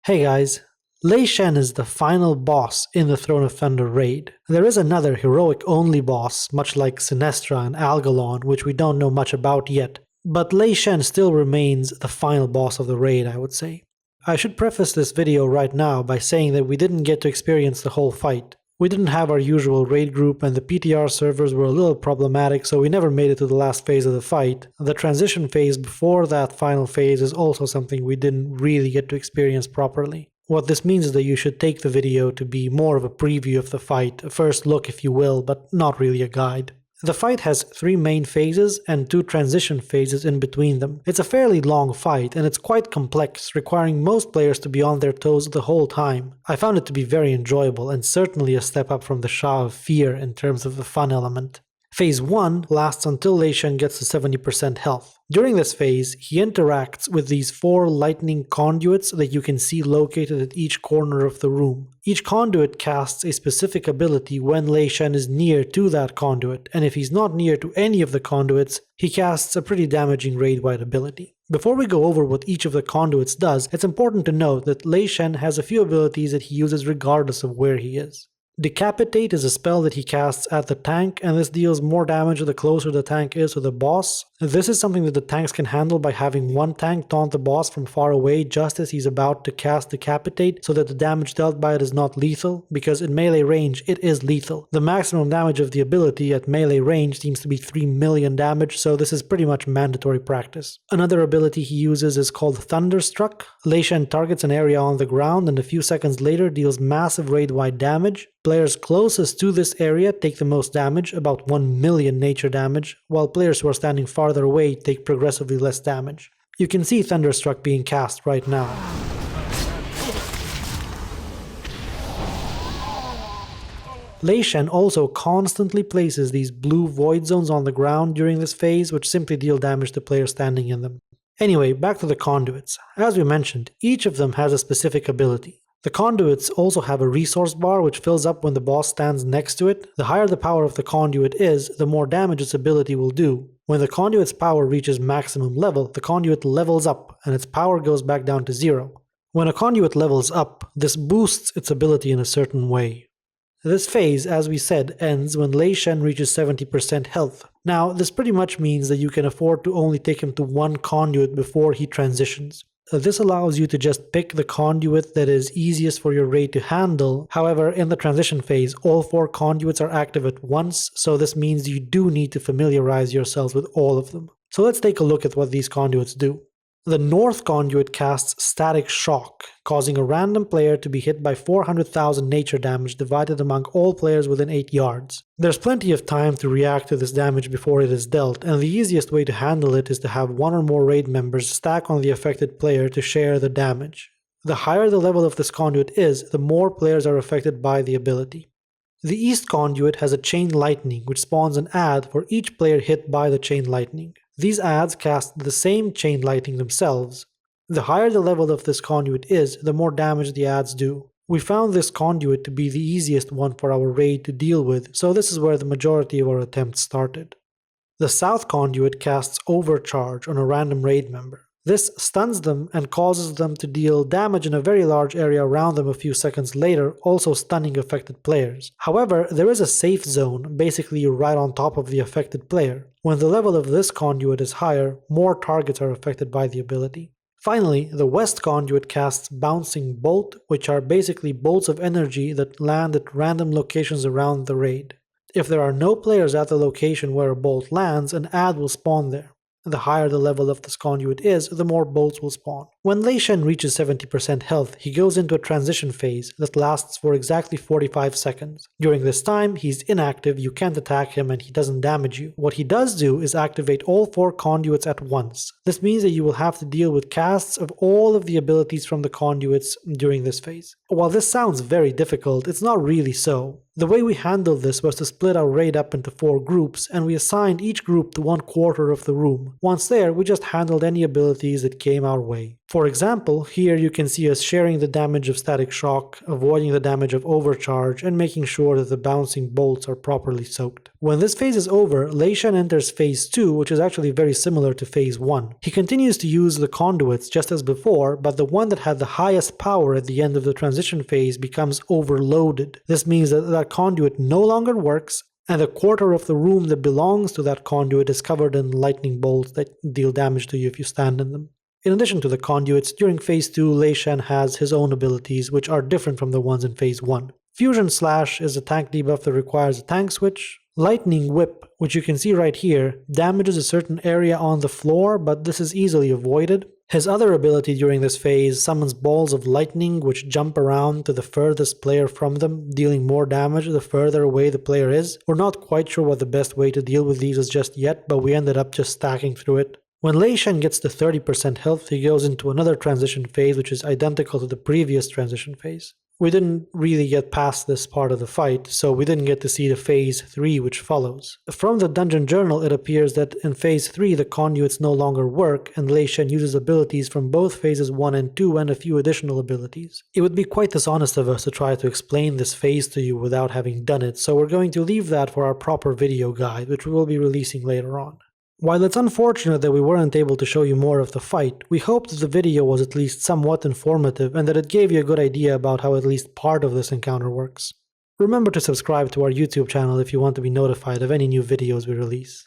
Hey guys, Lei Shen is the final boss in the Throne of Thunder raid. There is another heroic-only boss, much like Sinestra and Algalon, which we don't know much about yet, but Lei Shen still remains the final boss of the raid, I would say. I should preface this video right now by saying that we didn't get to experience the whole fight. We didn't have our usual raid group and the PTR servers were a little problematic, so we never made it to the last phase of the fight. The transition phase before that final phase is also something we didn't really get to experience properly. What this means is that you should take the video to be more of a preview of the fight, a first look if you will, but not really a guide. The fight has 3 main phases and 2 transition phases in between them. It's a fairly long fight and it's quite complex, requiring most players to be on their toes the whole time. I found it to be very enjoyable and certainly a step up from the Shah of Fear in terms of the fun element. Phase 1 lasts until Lei Shen gets to 70% health. During this phase, he interacts with these 4 lightning conduits that you can see located at each corner of the room. Each conduit casts a specific ability when Lei Shen is near to that conduit, and if he's not near to any of the conduits, he casts a pretty damaging raid-wide ability. Before we go over what each of the conduits does, it's important to note that Lei Shen has a few abilities that he uses regardless of where he is. Decapitate is a spell that he casts at the tank, and this deals more damage the closer the tank is to the boss. This is something that the tanks can handle by having one tank taunt the boss from far away just as he's about to cast Decapitate, so that the damage dealt by it is not lethal, because in melee range it is lethal. The maximum damage of the ability at melee range seems to be 3 million damage, so this is pretty much mandatory practice. Another ability he uses is called Thunderstruck. Lei Shen targets an area on the ground and a few seconds later deals massive raid-wide damage. Players closest to this area take the most damage, about 1 million nature damage, while players who are standing farther away take progressively less damage. You can see Thunderstruck being cast right now. Lei Shen also constantly places these blue void zones on the ground during this phase, which simply deal damage to players standing in them. Anyway, back to the conduits. As we mentioned, each of them has a specific ability. The conduits also have a resource bar which fills up when the boss stands next to it. The higher the power of the conduit is, the more damage its ability will do. When the conduit's power reaches maximum level, the conduit levels up and its power goes back down to 0. When a conduit levels up, this boosts its ability in a certain way. This phase, as we said, ends when Lei Shen reaches 70% health. Now, this pretty much means that you can afford to only take him to one conduit before he transitions. This allows you to just pick the conduit that is easiest for your raid to handle. However, in the transition phase, all 4 conduits are active at once, so this means you do need to familiarize yourselves with all of them. So let's take a look at what these conduits do. The North conduit casts Static Shock, causing a random player to be hit by 400,000 nature damage divided among all players within 8 yards. There's plenty of time to react to this damage before it is dealt, and the easiest way to handle it is to have 1 or more raid members stack on the affected player to share the damage. The higher the level of this conduit is, the more players are affected by the ability. The East conduit has a Chain Lightning, which spawns an add for each player hit by the Chain Lightning. These adds cast the same Chain Lightning themselves. The higher the level of this conduit is, the more damage the adds do. We found this conduit to be the easiest one for our raid to deal with, so this is where the majority of our attempts started. The South conduit casts Overcharge on a random raid member. This stuns them and causes them to deal damage in a very large area around them a few seconds later, also stunning affected players. However, there is a safe zone, basically right on top of the affected player. When the level of this conduit is higher, more targets are affected by the ability. Finally, the West conduit casts Bouncing Bolt, which are basically bolts of energy that land at random locations around the raid. If there are no players at the location where a bolt lands, an add will spawn there. The higher the level of this conduit is, the more bolts will spawn. When Lei Shen reaches 70% health, he goes into a transition phase that lasts for exactly 45 seconds. During this time, he's inactive, you can't attack him, and he doesn't damage you. What he does do is activate all 4 conduits at once. This means that you will have to deal with casts of all of the abilities from the conduits during this phase. While this sounds very difficult, it's not really so. The way we handled this was to split our raid up into 4 groups, and we assigned each group to 1/4 of the room. Once there, we just handled any abilities that came our way. For example, here you can see us sharing the damage of static shock, avoiding the damage of overcharge, and making sure that the bouncing bolts are properly soaked. When this phase is over, Lei Shen enters phase 2, which is actually very similar to phase 1. He continues to use the conduits just as before, but the one that had the highest power at the end of the transition phase becomes overloaded. This means that conduit no longer works, and a quarter of the room that belongs to that conduit is covered in lightning bolts that deal damage to you if you stand in them. In addition to the conduits, during phase 2, Lei Shen has his own abilities, which are different from the ones in phase 1. Fusion Slash is a tank debuff that requires a tank switch. Lightning Whip, which you can see right here, damages a certain area on the floor, but this is easily avoided. His other ability during this phase summons balls of lightning which jump around to the furthest player from them, dealing more damage the further away the player is. We're not quite sure what the best way to deal with these is just yet, but we ended up just stacking through it. When Lei Shen gets to 30% health, he goes into another transition phase which is identical to the previous transition phase. We didn't really get past this part of the fight, so we didn't get to see the phase 3 which follows. From the dungeon journal it appears that in phase 3 the conduits no longer work, and Lei Shen uses abilities from both phases 1 and 2 and a few additional abilities. It would be quite dishonest of us to try to explain this phase to you without having done it, so we're going to leave that for our proper video guide, which we will be releasing later on. While it's unfortunate that we weren't able to show you more of the fight, we hope that the video was at least somewhat informative and that it gave you a good idea about how at least part of this encounter works. Remember to subscribe to our YouTube channel if you want to be notified of any new videos we release.